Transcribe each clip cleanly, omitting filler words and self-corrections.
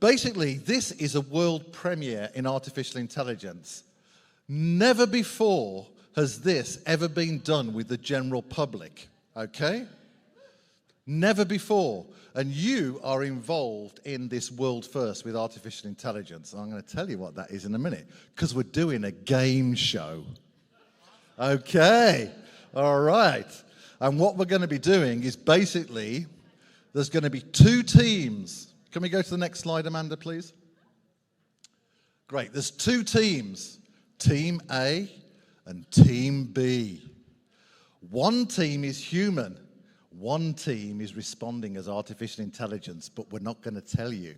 basically, this is a world premiere in artificial intelligence. Never before has this ever been done with the general public, okay? Never before. And you are involved in this world first with artificial intelligence. And I'm going to tell you what that is in a minute, because we're doing a game show. Okay, all right. And what we're going to be doing is basically, there's going to be two teams. Can we go to the next slide, Amanda, please? Great, there's two teams, Team A and Team B. One team is human. One team is responding as artificial intelligence, but we're not going to tell you.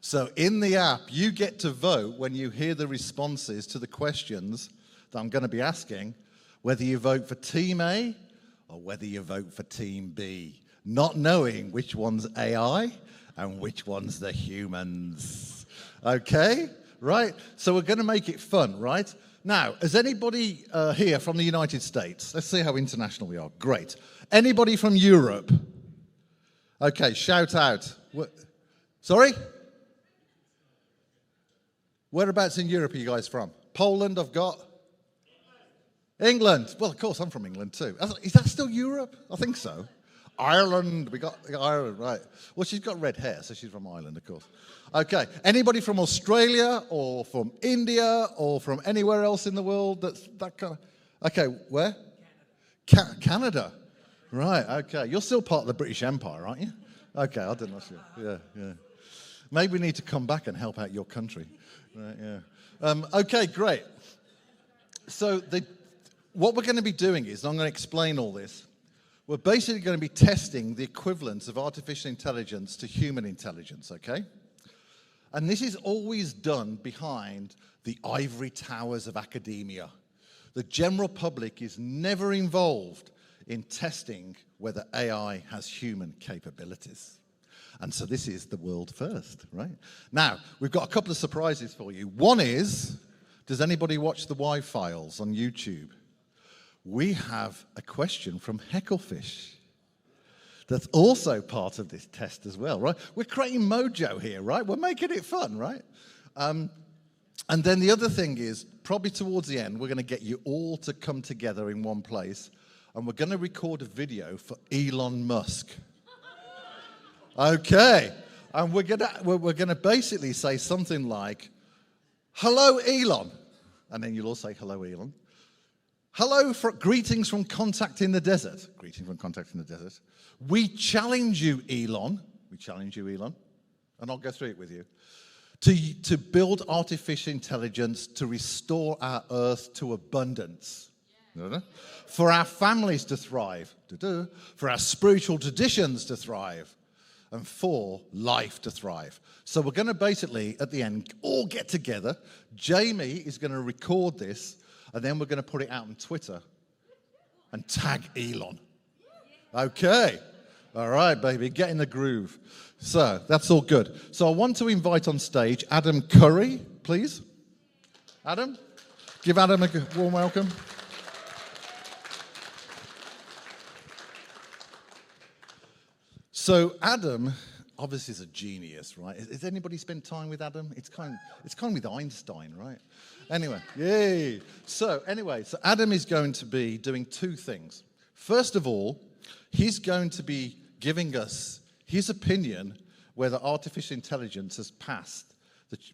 So in the app, you get to vote when you hear the responses to the questions that I'm going to be asking, whether you vote for Team A or whether you vote for Team B, not knowing which one's AI and which one's the humans. Okay? Right? So we're going to make it fun, right? Now, is anybody here from the United States? Let's see how international we are. Great. Anybody from Europe? Okay, shout out. Sorry? Whereabouts in Europe are you guys from? Poland, I've got. England. Well, of course, I'm from England too. Is that still Europe? I think so. Ireland. We got Ireland, right. Well, she's got red hair, so she's from Ireland, of course. Okay. Anybody from Australia or from India or from anywhere else in the world that's that kind of... Okay, where? Canada. Right, okay. You're still part of the British Empire, aren't you? Okay, I didn't know. Yeah. Maybe we need to come back and help out your country. Right, yeah. Okay, great. So what we're going to be doing is, I'm going to explain all this. We're basically going to be testing the equivalence of artificial intelligence to human intelligence, okay? And this is always done behind the ivory towers of academia. The general public is never involved in testing whether AI has human capabilities. And so this is the world first, right? Now, we've got a couple of surprises for you. One is, does anybody watch the Y-Files on YouTube? We have a question from Hecklefish that's also part of this test as well, right? We're creating mojo here, right? We're making it fun, right? And then the other thing is, probably towards the end, we're going to get you all to come together in one place, and we're going to record a video for Elon Musk. Okay, and we're going to basically say something like, "Hello, Elon," and then you'll all say, "Hello, Elon." "Hello, greetings from Contact in the Desert." Greetings from Contact in the Desert. "We challenge you, Elon." We challenge you, Elon. And I'll go through it with you. To build artificial intelligence to restore our Earth to abundance. Yeah. For our families to thrive. For our spiritual traditions to thrive. And for life to thrive. So we're going to basically, at the end, all get together. Jamie is going to record this. And then we're going to put it out on Twitter and tag Elon. Okay. All right, baby. Get in the groove. So that's all good. So I want to invite on stage Adam Curry, please. Adam? Give Adam a warm welcome. So Adam obviously is a genius, right? Has anybody spent time with Adam? It's kind of with Einstein, right? Anyway, yay. So Adam is going to be doing two things. First of all, he's going to be giving us his opinion whether artificial intelligence has passed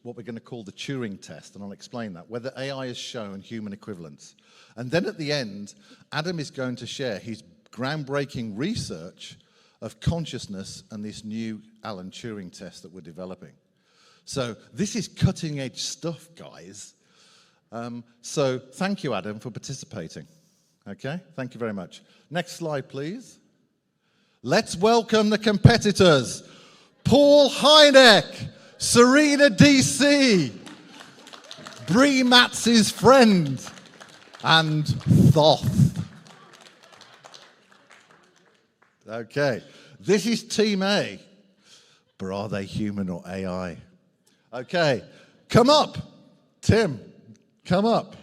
what we're going to call the Turing Test, and I'll explain that, whether AI has shown human equivalence. And then at the end, Adam is going to share his groundbreaking research of consciousness and this new Alan Turing test that we're developing. So this is cutting-edge stuff, guys. So thank you, Adam, for participating. Okay, thank you very much. Next slide, please. Let's welcome the competitors. Paul Hynek, Serena DC, Bree Matz's friend, and Thoth. Okay, this is Team A, but are they human or AI? Okay, come up. Tim, come up.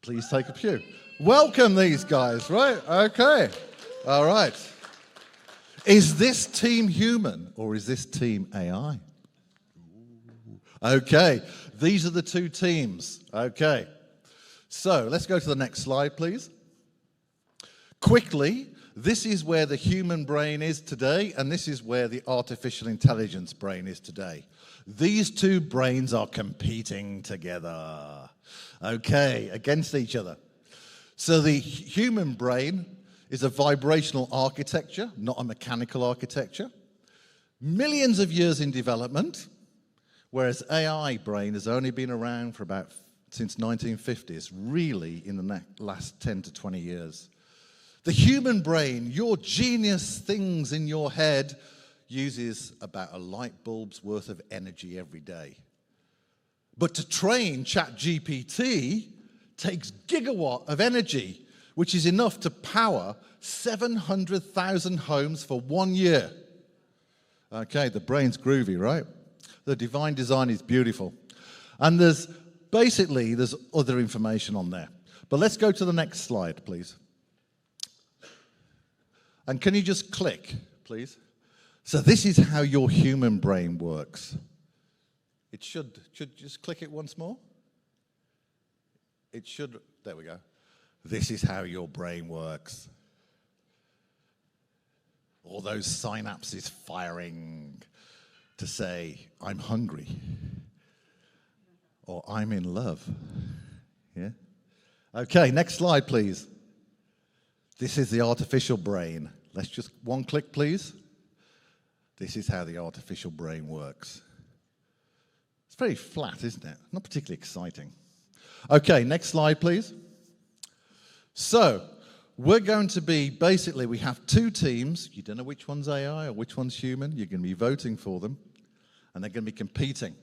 Please take a pew. Welcome these guys, right? Okay, all right. Is this team human or is this team AI? Okay, these are the two teams. Okay, so let's go to the next slide, please. Quickly, this is where the human brain is today, and this is where the artificial intelligence brain is today. These two brains are competing together, okay, against each other. So the human brain is a vibrational architecture, not a mechanical architecture. Millions of years in development, whereas AI brain has only been around for about since 1950s, really in the last 10 to 20 years. The human brain, your genius things in your head, uses about a light bulb's worth of energy every day. But to train ChatGPT takes gigawatt of energy, which is enough to power 700,000 homes for 1 year. Okay, the brain's groovy, right? The divine design is beautiful. And there's other information on there. But let's go to the next slide, please. And can you just click, please? So this is how your human brain works. It should just click it once more. It should, there we go. This is how your brain works. All those synapses firing to say, I'm hungry, or I'm in love. Yeah? Okay, next slide, please. This is the artificial brain. Let's just one click, please. This is how the artificial brain works. It's very flat, isn't it? Not particularly exciting. Okay, next slide, please. So, we're going to be, basically, we have two teams. You don't know which one's AI or which one's human. You're going to be voting for them, and they're going to be competing.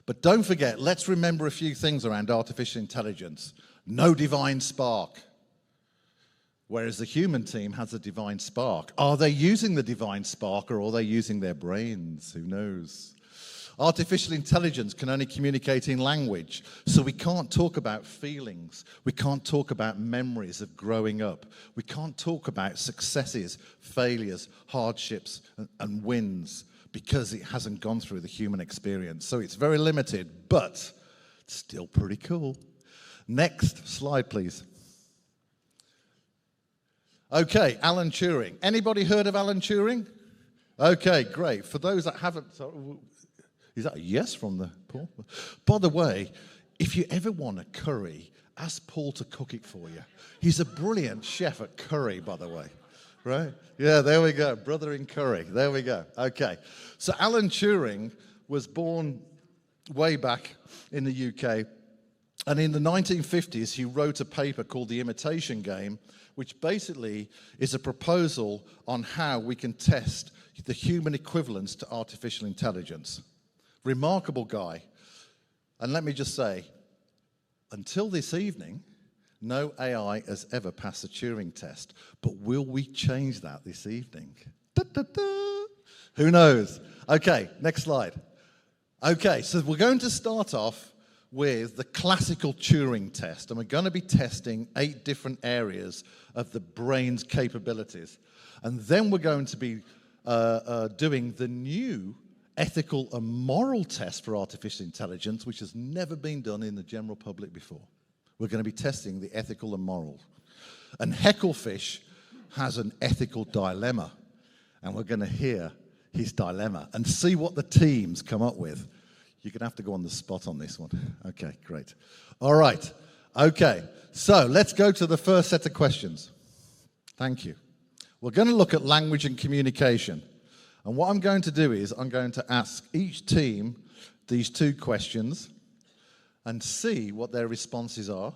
But don't forget, let's remember a few things around artificial intelligence. No divine spark. Whereas the human team has a divine spark. Are they using the divine spark, or are they using their brains? Who knows? Artificial intelligence can only communicate in language, so we can't talk about feelings. We can't talk about memories of growing up. We can't talk about successes, failures, hardships, and wins, because it hasn't gone through the human experience. So it's very limited, but still pretty cool. Next slide, please. Okay, Alan Turing. Anybody heard of Alan Turing? Okay, great. For those that haven't, is that a yes from the Paul? By the way, if you ever want a curry, ask Paul to cook it for you. He's a brilliant chef at curry, by the way. Right? Yeah, there we go. Brother in curry. There we go. Okay. So Alan Turing was born way back in the UK. And in the 1950s, he wrote a paper called The Imitation Game, which basically is a proposal on how we can test the human equivalence to artificial intelligence. Remarkable guy. And let me just say, until this evening, no AI has ever passed the Turing test. But will we change that this evening? Da, da, da. Who knows? Okay, next slide. Okay, so we're going to start off with the classical Turing test, and we're going to be testing 8 different areas of the brain's capabilities. And then we're going to be doing the new ethical and moral test for artificial intelligence, which has never been done in the general public before. We're going to be testing the ethical and moral. And Hecklefish has an ethical dilemma, and we're going to hear his dilemma and see what the teams come up with. You're going to have to go on the spot on this one. Okay, great. All right. Okay, so let's go to the first set of questions. Thank you. We're going to look at language and communication. And what I'm going to do is I'm going to ask each team these 2 questions and see what their responses are.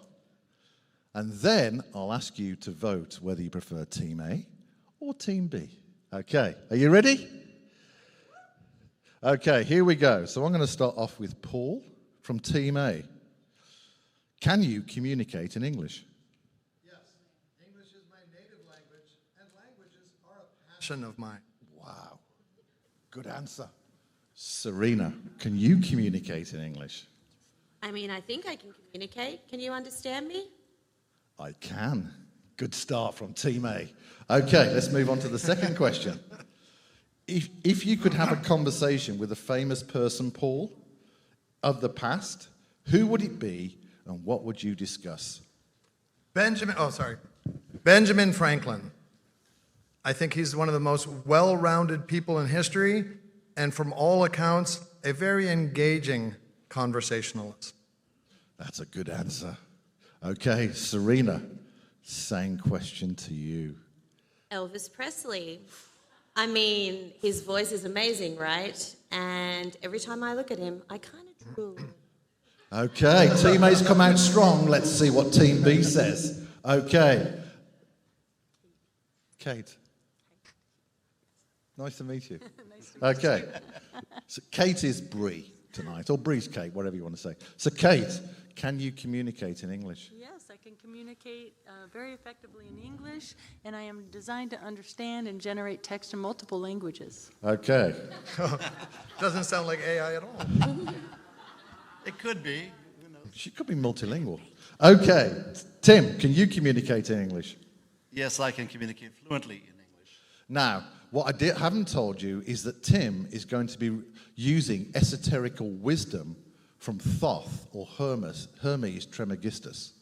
And then I'll ask you to vote whether you prefer Team A or Team B. Okay, are you ready? Okay, here we go. So I'm going to start off with Paul from Team A. Can you communicate in English? Yes. English is my native language, and languages are a passion of mine. Wow. Good answer. Serena, can you communicate in English? I mean, I think I can communicate. Can you understand me? I can. Good start from Team A. Okay, let's move on to the second question. If you could have a conversation with a famous person, Paul, of the past, who would it be and what would you discuss? Benjamin Franklin. I think he's one of the most well-rounded people in history, and from all accounts, a very engaging conversationalist. That's a good answer. Okay, Serena, same question to you. Elvis Presley. I mean, his voice is amazing, right? And every time I look at him, I kind of drool. Okay, Team A's come out strong. Let's see what Team B says. Okay. Kate. Nice to meet you. Okay. So Kate is Bree tonight, or Bree's Kate, whatever you want to say. So Kate, can you communicate in English? Yes, I can communicate very effectively in English, and I am designed to understand and generate text in multiple languages. Okay. Doesn't sound like AI at all. It could be. Who knows? She could be multilingual. Okay. Tim, can you communicate in English? Yes, I can communicate fluently in English. Now, what I haven't told you is that Tim is going to be using esoterical wisdom from Thoth or Hermes Trismegistus.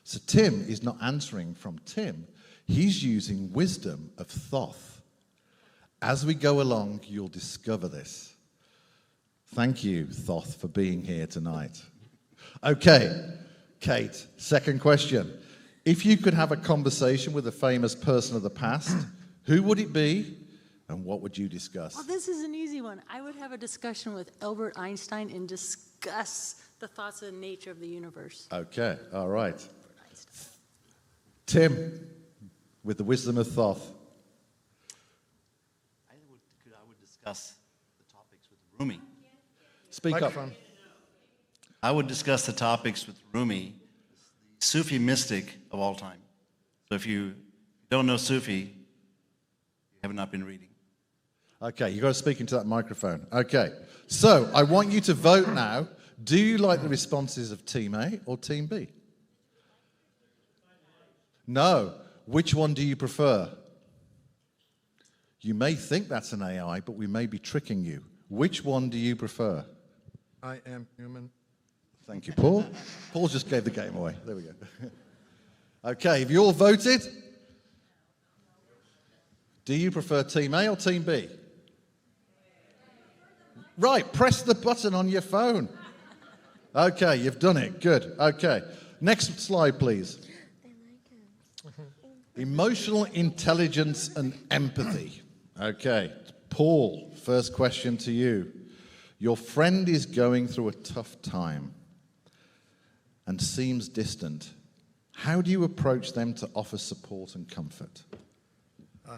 So Tim is not answering from Tim. He's using wisdom of Thoth. As we go along, you'll discover this. Thank you, Thoth, for being here tonight. Okay, Kate, second question. If you could have a conversation with a famous person of the past, who would it be and what would you discuss? Well, this is an easy one. I would have a discussion with Albert Einstein and discuss the thoughts of the nature of the universe. Okay, all right. Tim, with the wisdom of Thoth. I would discuss the topics with Rumi. Speak Microphone. up. I would discuss the topics with Rumi, the Sufi mystic of all time. So if you don't know Sufi, you have not been reading. Okay, you've got to speak into that microphone. Okay, so I want you to vote now. Do you like the responses of Team A or Team B? No. Which one do you prefer? You may think that's an AI, but we may be tricking you. Which one do you prefer? I am human. Thank you, Paul. Paul just gave the game away. There we go. Okay, have you all voted? Do you prefer Team A or Team B? Right, press the button on your phone. Okay, you've done it. Good. Okay. Next slide, please. Emotional intelligence and empathy. Okay. Paul, first question to you. Your friend is going through a tough time and seems distant. How do you approach them to offer support and comfort?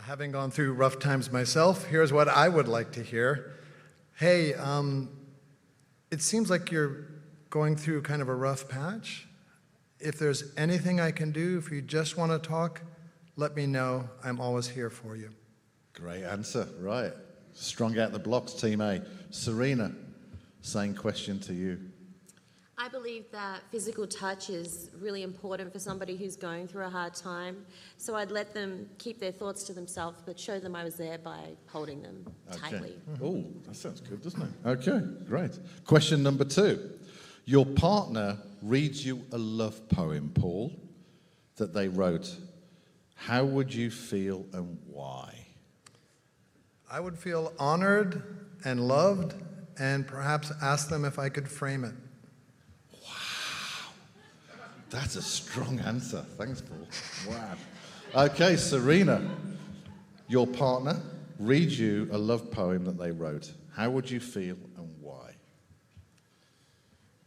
Having gone through rough times myself, here's what I would like to hear. Hey, it seems like you're going through kind of a rough patch. If there's anything I can do, if you just want to talk, let me know. I'm always here for you. Great answer. Right. Strong out the blocks, Team A. Serena, same question to you. I believe that physical touch is really important for somebody who's going through a hard time. So I'd let them keep their thoughts to themselves, but show them I was there by holding them tightly. Oh, that sounds good, doesn't it? Okay, great. Question number 2. Your partner reads you a love poem, Paul, that they wrote. How would you feel and why? I would feel honored and loved and perhaps ask them if I could frame it. That's a strong answer. Thanks, Paul. Wow. Okay, Serena, your partner reads you a love poem that they wrote. How would you feel and why?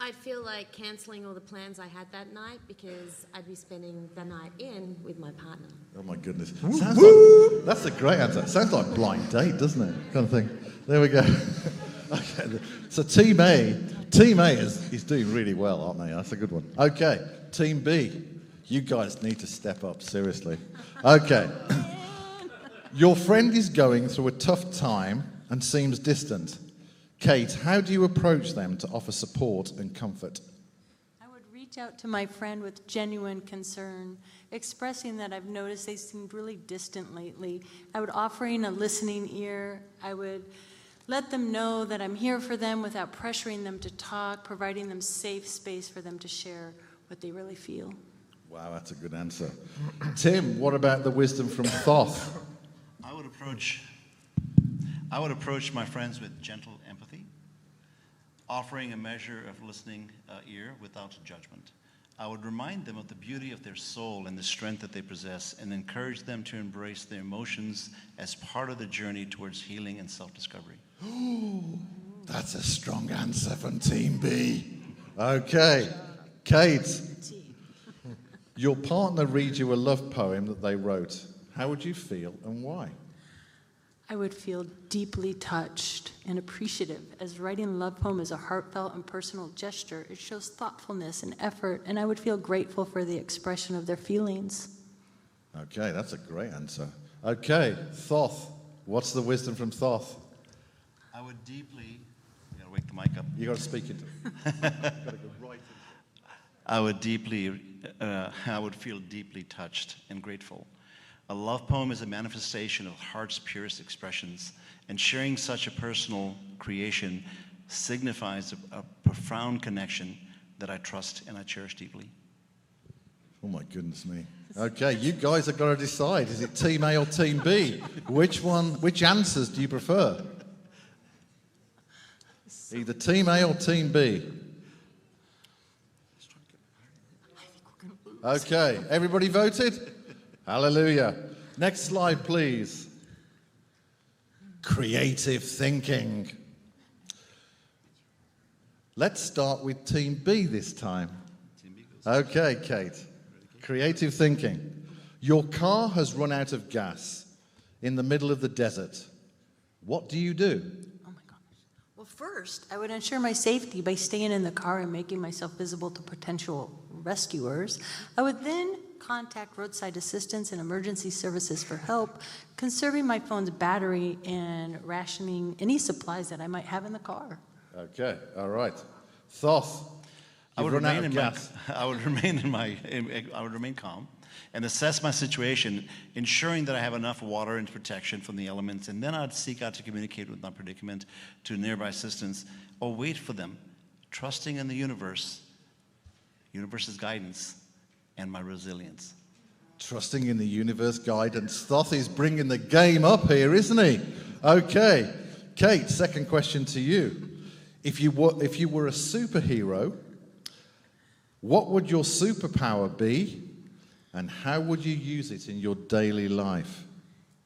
I'd feel like cancelling all the plans I had that night because I'd be spending the night in with my partner. Oh my goodness. Sounds like, that's a great answer. Sounds like blind date, doesn't it? Kind of thing. There we go. Okay. So Team A is doing really well, aren't they? That's a good one. Okay. Team B, you guys need to step up, seriously. Okay. Your friend is going through a tough time and seems distant. Kate, how do you approach them to offer support and comfort? I would would reach out to my friend with genuine concern, expressing that I've noticed they seemed really distant lately. I would offer in a listening ear. I would let them know that I'm here for them without pressuring them to talk, providing them safe space for them to share what they really feel. Wow, that's a good answer. Tim, what about the wisdom from Thoth? I would approach my friends with gentle empathy, offering a measure of listening ear without judgment. I would remind them of the beauty of their soul and the strength that they possess, and encourage them to embrace their emotions as part of the journey towards healing and self-discovery. That's a strong answer from Team B. Okay, Kate, your partner reads you a love poem that they wrote. How would you feel and why? I would feel deeply touched and appreciative, as writing a love poem is a heartfelt and personal gesture. It shows thoughtfulness and effort, and I would feel grateful for the expression of their feelings. Okay, that's a great answer. Okay, Thoth, what's the wisdom from Thoth? I would deeply, you gotta wake the mic up. You got to speak into it. I would feel deeply touched and grateful. A love poem is a manifestation of heart's purest expressions, and sharing such a personal creation signifies a profound connection that I trust and I cherish deeply. Oh my goodness me. Okay, you guys have got to decide. Is it Team A or Team B? Which answers do you prefer? Either Team A or Team B. Okay, everybody voted? Hallelujah. Next slide, please. Creative thinking. Let's start with Team B this time. Okay, Kate. Creative thinking. Your car has run out of gas in the middle of the desert. What do you do? Oh my gosh. Well, first, I would ensure my safety by staying in the car and making myself visible to potential rescuers. I would then contact roadside assistance and emergency services for help, conserving my phone's battery and rationing any supplies that I might have in the car. Okay, all right. Thoth, I would run out remain of gas. I would remain calm and assess my situation, ensuring that I have enough water and protection from the elements, and then I'd seek out to communicate with my predicament to nearby assistance or wait for them, trusting in the universe's guidance and my resilience. Trusting in the universe guidance. Thoth is bringing the game up here, isn't he? Okay. Kate, second question to you. If you were a superhero, what would your superpower be, and how would you use it in your daily life?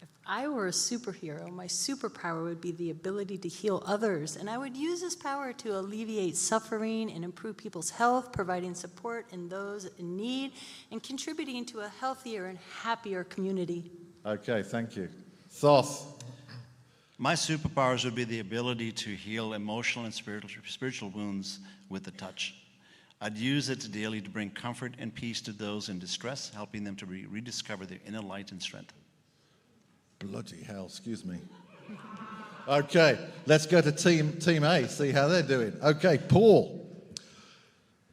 If I were a superhero, my superpower would be the ability to heal others, and I would use this power to alleviate suffering and improve people's health, providing support in those in need, and contributing to a healthier and happier community. Okay, thank you. Thoth. My superpowers would be the ability to heal emotional and spiritual wounds with a touch. I'd use it daily to bring comfort and peace to those in distress, helping them to rediscover their inner light and strength. Bloody hell, excuse me. Okay, let's go to Team A, see how they're doing. Okay, Paul.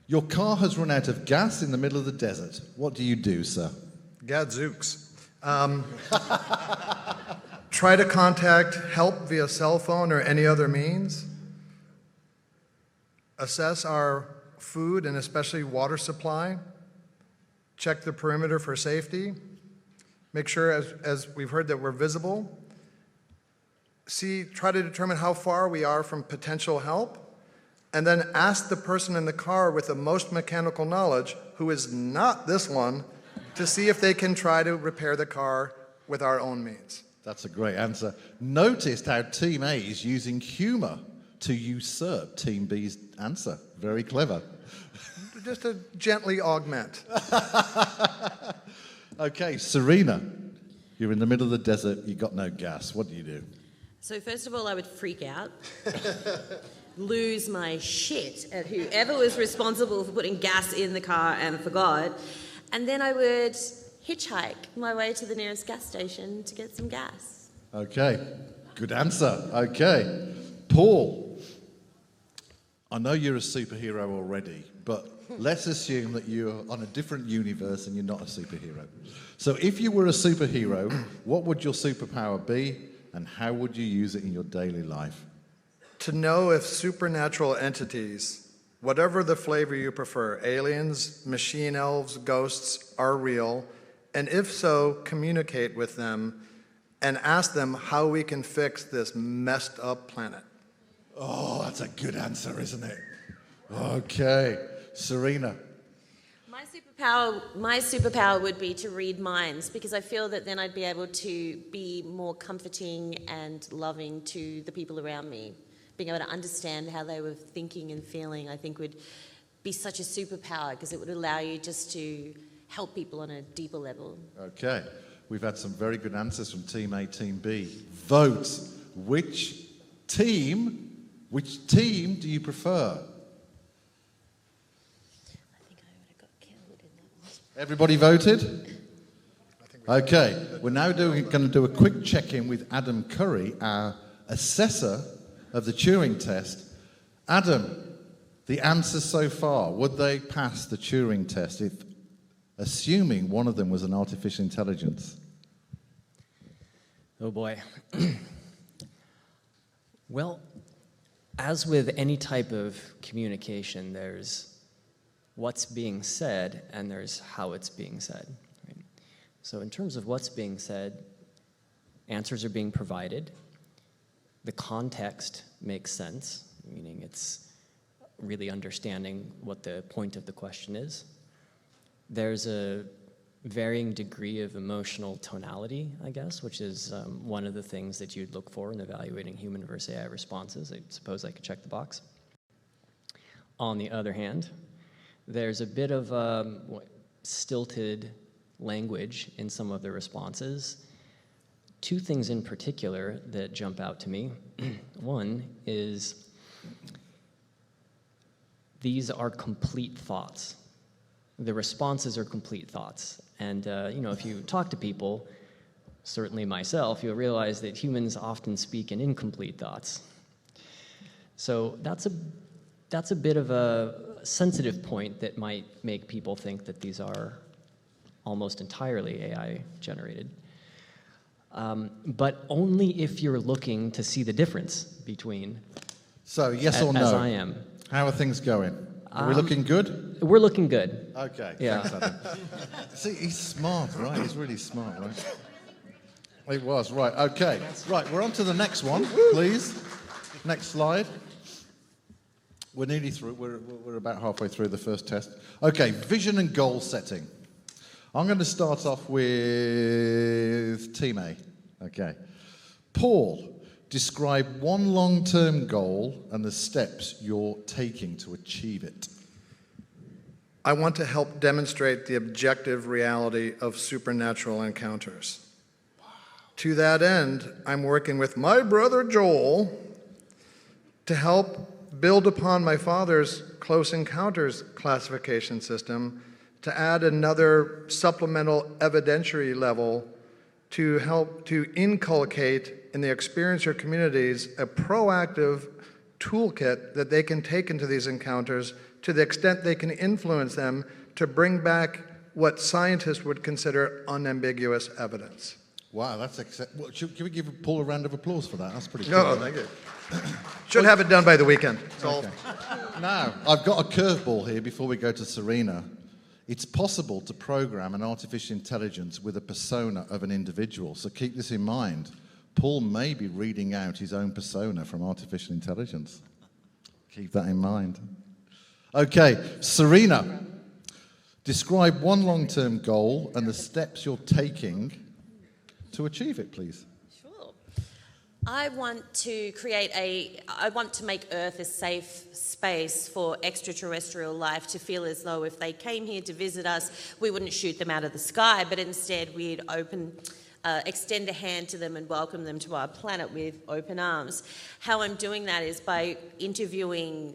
Your car has run out of gas in the middle of the desert. What do you do, sir? Gadzooks. Try to contact help via cell phone or any other means. Assess our food and especially water supply. Check the perimeter for safety. Make sure, as we've heard, that we're visible. Try to determine how far we are from potential help. And then ask the person in the car with the most mechanical knowledge, who is not this one, to see if they can try to repair the car with our own means. That's a great answer. Noticed how Team A is using humor to usurp Team B's answer. Very clever. Just to gently augment. Okay, Serena, you're in the middle of the desert, you got no gas. What do you do? So first of all, I would freak out, lose my shit at whoever was responsible for putting gas in the car and forgot, and then I would hitchhike my way to the nearest gas station to get some gas. Okay, good answer. Okay, Paul, I know you're a superhero already, but let's assume that you're on a different universe and you're not a superhero. So if you were a superhero, what would your superpower be, and how would you use it in your daily life? To know if supernatural entities, whatever the flavor you prefer, aliens, machine elves, ghosts, are real, and if so, communicate with them and ask them how we can fix this messed up planet. Oh, that's a good answer, isn't it? Okay. Serena. My superpower would be to read minds, because I feel that then I'd be able to be more comforting and loving to the people around me. Being able to understand how they were thinking and feeling, I think would be such a superpower, because it would allow you just to help people on a deeper level. Okay. We've had some very good answers from Team A, Team B. Vote. Which team do you prefer? I think I would have got killed in that one. Everybody voted? Okay, we're now going to do a quick check-in with Adam Curry, our assessor of the Turing Test. Adam, the answers so far, would they pass the Turing Test if, assuming one of them was an artificial intelligence? Oh boy. Well, as with any type of communication, there's what's being said and there's how it's being said. Right? So in terms of what's being said, answers are being provided. The context makes sense, meaning it's really understanding what the point of the question is. There's a varying degree of emotional tonality, I guess, which is one of the things that you'd look for in evaluating human versus AI responses. I suppose I could check the box. On the other hand, there's a bit of stilted language in some of the responses. Two things in particular that jump out to me. One is these are complete thoughts. The responses are complete thoughts. And if you talk to people, certainly myself, you'll realize that humans often speak in incomplete thoughts. So that's a bit of a sensitive point that might make people think that these are almost entirely AI generated. But only if you're looking to see the difference between So, yes or no? As I am. How are things going? Are we looking good? We're looking good. Okay, Yeah. thanks, Adam. See, he's smart, right? He's really smart, right? He was, right, okay. Right, we're on to the next one, please. Next slide. We're nearly through. We're about halfway through the first test. Okay, vision and goal setting. I'm going to start off with Team A. Okay. Paul, describe one long-term goal and the steps you're taking to achieve it. I want to help demonstrate the objective reality of supernatural encounters. Wow. To that end, I'm working with my brother Joel to help build upon my father's close encounters classification system to add another supplemental evidentiary level to help to inculcate in the experiencer communities a proactive toolkit that they can take into these encounters to the extent they can influence them to bring back what scientists would consider unambiguous evidence. Wow, that's well, can we give Paul a round of applause for that? That's pretty No, cool. thank you. Should have it done by the weekend. Okay. Now, I've got a curveball here before we go to Serena. It's possible to program an artificial intelligence with a persona of an individual, so keep this in mind. Paul may be reading out his own persona from artificial intelligence. Keep that in mind. Okay, Serena, describe one long-term goal and the steps you're taking to achieve it, please. Sure. I want to make Earth a safe space for extraterrestrial life to feel as though if they came here to visit us, we wouldn't shoot them out of the sky, but instead we'd extend a hand to them and welcome them to our planet with open arms. How I'm doing that is by interviewing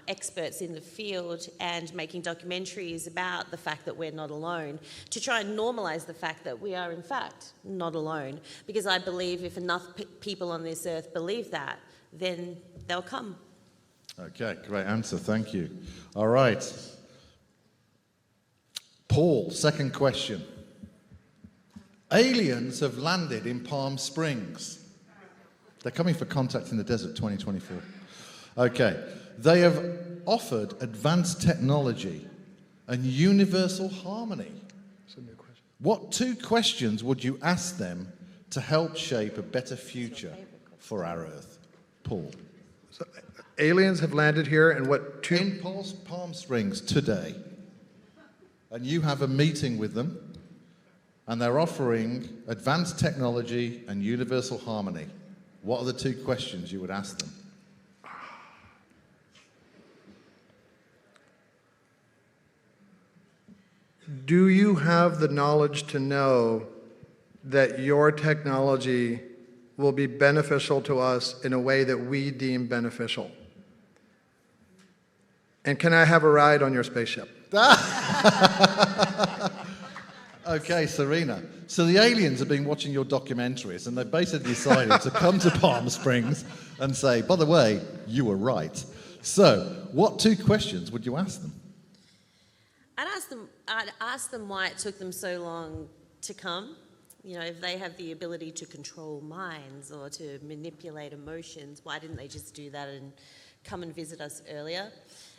experts in the field and making documentaries about the fact that we're not alone, to try and normalize the fact that we are in fact not alone. Because I believe if enough people on this earth believe that, then they'll come. Okay, great answer, thank you. All right, Paul, second question. Aliens have landed in Palm Springs. They're coming for Contact in the Desert 2024. Okay. They have offered advanced technology and universal harmony. That's a new question. What 2 questions would you ask them to help shape a better future for our Earth? Paul. So, aliens have landed here, and what two? In Palm Springs today, and you have a meeting with them, and they're offering advanced technology and universal harmony. What are the 2 questions you would ask them? Do you have the knowledge to know that your technology will be beneficial to us in a way that we deem beneficial? And can I have a ride on your spaceship? Okay, Serena. So the aliens have been watching your documentaries, and they've basically decided to come to Palm Springs and say, by the way, you were right. So what 2 questions would you ask them? I'd ask them why it took them so long to come. You know, if they have the ability to control minds or to manipulate emotions, why didn't they just do that and come and visit us earlier?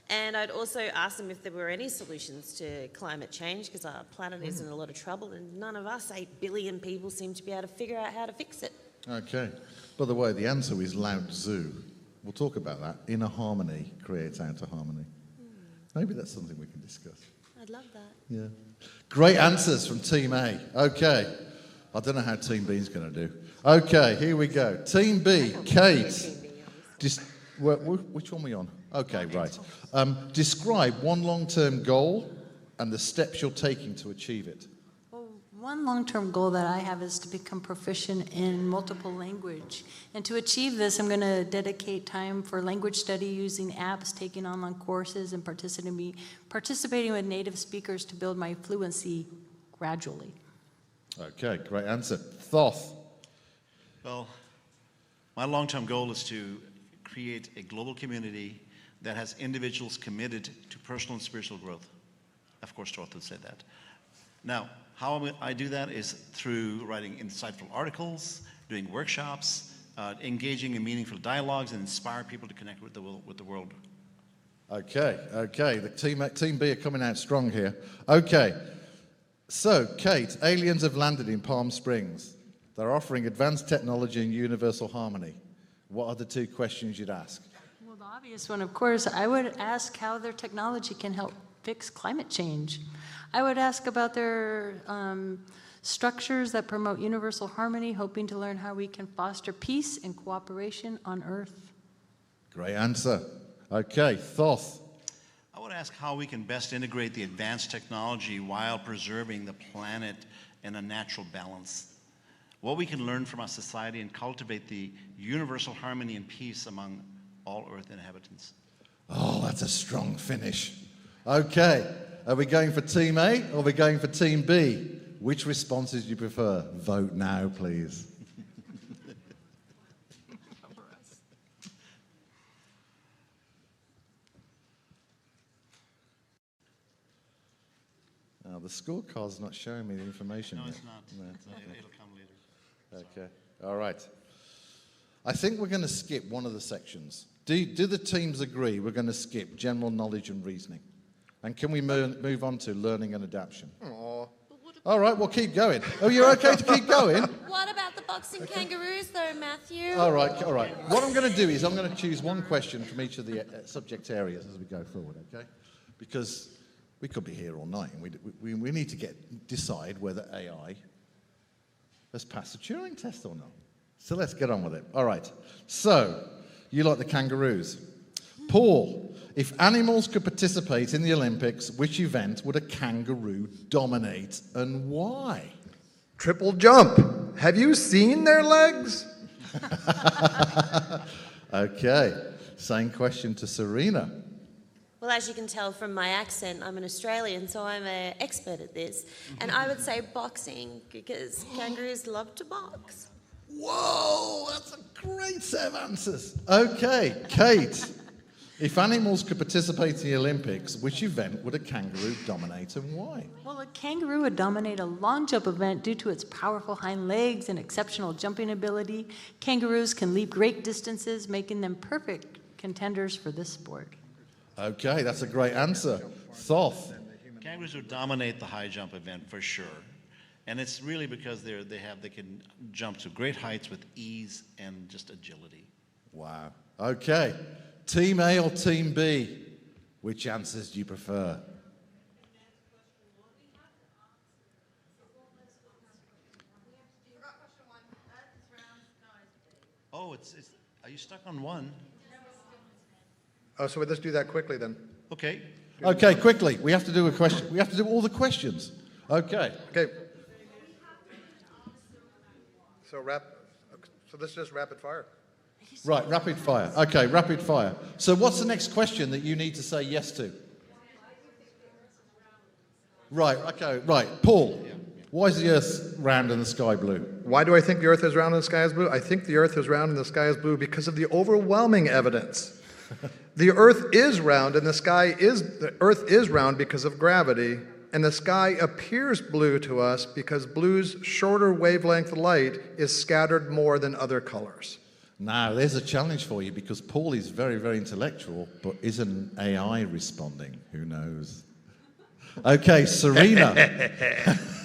And I'd also ask them if there were any solutions to climate change, because our planet is in a lot of trouble and none of us, 8 billion people, seem to be able to figure out how to fix it. Okay. By the way, the answer is Lao Tzu. We'll talk about that. Inner harmony creates outer harmony. Maybe that's something we can discuss. I'd love that. Yeah. Great answers from Team A. Okay. I don't know how Team B is going to do. Okay, here we go. Team B, Kate. Which one are we on? Okay, right. Describe one long-term goal and the steps you're taking to achieve it. Well, one long-term goal that I have is to become proficient in multiple language. And to achieve this, I'm going to dedicate time for language study using apps, taking online courses, and participating with native speakers to build my fluency gradually. Okay, great answer. Thoth. Well, my long-term goal is to create a global community that has individuals committed to personal and spiritual growth. Of course, Thoth would say that. Now, how I do that is through writing insightful articles, doing workshops, engaging in meaningful dialogues, and inspire people to connect with the world. Okay. The team B are coming out strong here. Okay. So, Kate, aliens have landed in Palm Springs. They're offering advanced technology and universal harmony. What are the 2 questions you'd ask? Well, the obvious one, of course, I would ask how their technology can help fix climate change. I would ask about their structures that promote universal harmony, hoping to learn how we can foster peace and cooperation on Earth. Great answer. Okay, Thoth. I would ask how we can best integrate the advanced technology while preserving the planet in a natural balance. What we can learn from our society and cultivate the universal harmony and peace among all Earth inhabitants. Oh, that's a strong finish. Okay, are we going for Team A or are we going for Team B? Which responses do you prefer? Vote now, please. Now, the scorecard's not showing me the information No, yet. it's not. No, It'll come later. okay, all right. I think we're going to skip one of the sections. Do the teams agree we're going to skip general knowledge and reasoning? And can we move on to learning and adaptation? Aww. All right, well, keep going. Oh, you're okay to keep going? What about the boxing kangaroos, though, Matthew? All right. What I'm going to do is I'm going to choose one question from each of the subject areas as we go forward, okay? Because we could be here all night, and we need to decide whether AI has passed the Turing test or not. So let's get on with it. All right. So, you like the kangaroos. Paul, if animals could participate in the Olympics, which event would a kangaroo dominate and why? Triple jump. Have you seen their legs? Okay. Same question to Serena. Well, as you can tell from my accent, I'm an Australian, so I'm an expert at this. And I would say boxing, because kangaroos love to box. Whoa, that's a great set of answers. Okay, Kate, If animals could participate in the Olympics, which event would a kangaroo dominate and why? Well, a kangaroo would dominate a long jump event due to its powerful hind legs and exceptional jumping ability. Kangaroos can leap great distances, making them perfect contenders for this sport. Okay, that's a great answer. Thoth. Kangaroos would dominate the high jump event for sure. And it's really because they can jump to great heights with ease and just agility. Wow. Okay. Team A or Team B? Which answers do you prefer? Oh, are you stuck on one? Oh, so let's do that quickly then. Okay. Okay, quickly. We have to do a question. We have to do all the questions. Okay. Okay. So let's just rapid fire. Right, rapid fire. Okay, rapid fire. So what's the next question that you need to say yes to? Right, okay, right. Paul, why is the Earth round and the sky blue? Why do I think the Earth is round and the sky is blue? I think the Earth is round and the sky is blue because of the overwhelming evidence. The Earth is round and the Earth is round because of gravity, and the sky appears blue to us because blue's shorter wavelength light is scattered more than other colors. Now, there's a challenge for you because Paul is very, very intellectual, but isn't AI responding? Who knows? Okay, Serena.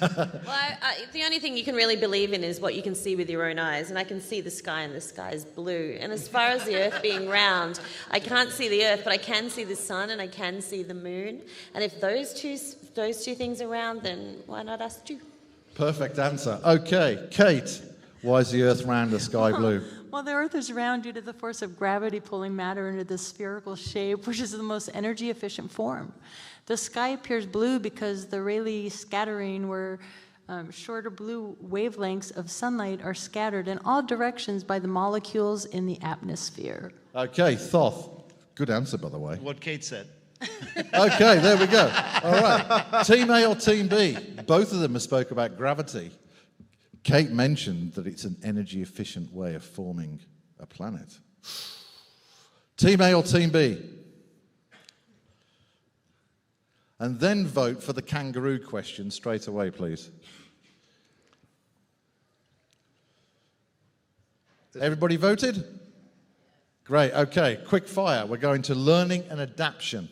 Well, the only thing you can really believe in is what you can see with your own eyes, and I can see the sky, and the sky is blue. And as far as the Earth being round, I can't see the Earth, but I can see the sun, and I can see the moon. And if those two things are round, then why not us too? Perfect answer. Okay, Kate, why is the Earth round and the sky blue? Well, the Earth is round due to the force of gravity pulling matter into this spherical shape, which is the most energy-efficient form. The sky appears blue because the Rayleigh scattering, where shorter blue wavelengths of sunlight are scattered in all directions by the molecules in the atmosphere. Okay, Thoth. Good answer, by the way. What Kate said. Okay, there we go. All right. Team A or Team B? Both of them have spoke about gravity. Kate mentioned that it's an energy-efficient way of forming a planet. Team A or Team B? And then vote for the kangaroo question straight away, please. Everybody voted? Great, okay. Quick fire. We're going to learning and adaptation.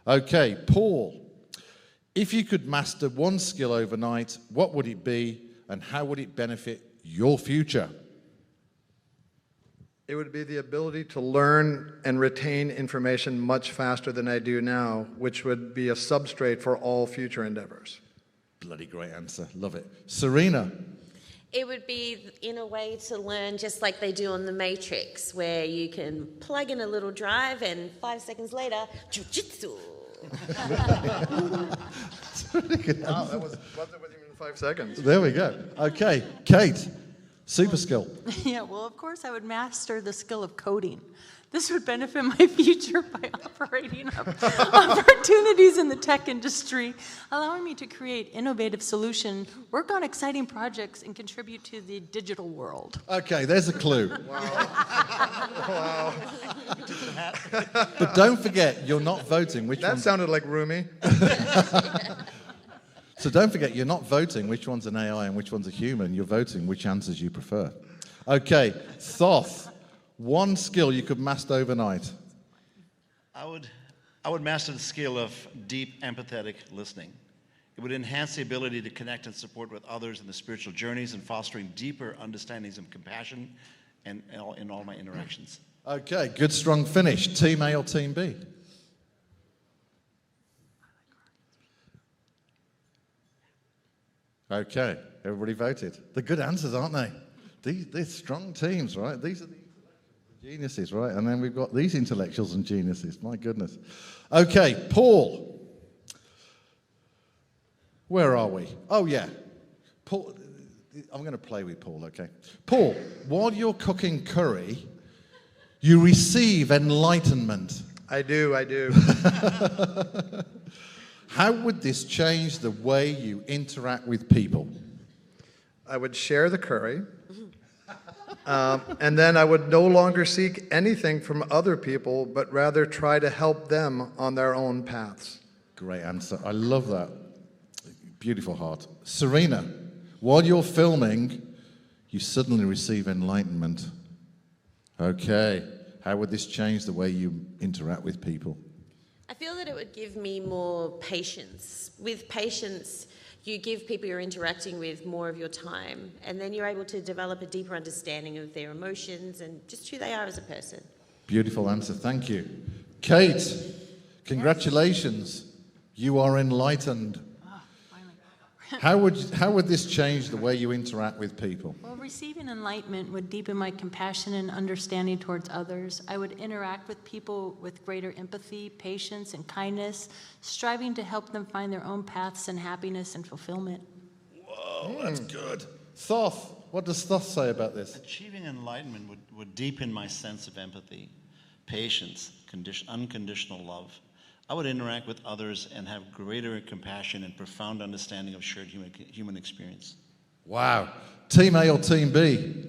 Okay, Paul, if you could master one skill overnight, what would it be and how would it benefit your future? It would be the ability to learn and retain information much faster than I do now, which would be a substrate for all future endeavors. Bloody great answer. Love it. Serena. It would be in a way to learn just like they do on The Matrix, where you can plug in a little drive and 5 seconds later, jiu-jitsu. Wow, that wasn't even 5 seconds. There we go. Okay, Kate, super skill. Yeah, well, of course, I would master the skill of coding. This would benefit my future by operating up opportunities in the tech industry, allowing me to create innovative solutions, work on exciting projects, and contribute to the digital world. Okay, there's a clue. Wow. But don't forget, you're not voting which That one's... sounded like Rumi. So don't forget, you're not voting which one's an AI and which one's a human. You're voting which answers you prefer. Okay, Thoth, one skill you could master overnight. I would master the skill of deep, empathetic listening. It would enhance the ability to connect and support with others in the spiritual journeys and fostering deeper understandings of compassion in all my interactions. Okay, good, strong finish. Team A or Team B? Okay, everybody voted. They're good answers, aren't they? They're strong teams, right? These are the geniuses, right? And then we've got these intellectuals and geniuses. My goodness. Okay, Paul. Where are we? Oh, yeah. Paul. I'm going to play with Paul, okay? Paul, while you're cooking curry, you receive enlightenment. I do. How would this change the way you interact with people? I would share the curry. And then I would no longer seek anything from other people, but rather try to help them on their own paths. Great answer. I love that. Beautiful heart. Serena, while you're filming, you suddenly receive enlightenment. Okay. How would this change the way you interact with people? I feel that it would give me more patience. With patience, you give people you're interacting with more of your time, and then you're able to develop a deeper understanding of their emotions and just who they are as a person. Beautiful answer. Thank you. Kate, congratulations. You are enlightened. Finally. How would this change the way you interact with people? Well, receiving enlightenment would deepen my compassion and understanding towards others. I would interact with people with greater empathy, patience, and kindness, striving to help them find their own paths and happiness and fulfillment. Whoa, that's good. Thoth, what does Thoth say about this? Achieving enlightenment would deepen my sense of empathy, patience, unconditional love. I would interact with others and have greater compassion and profound understanding of shared human experience. Wow. Team A or Team B?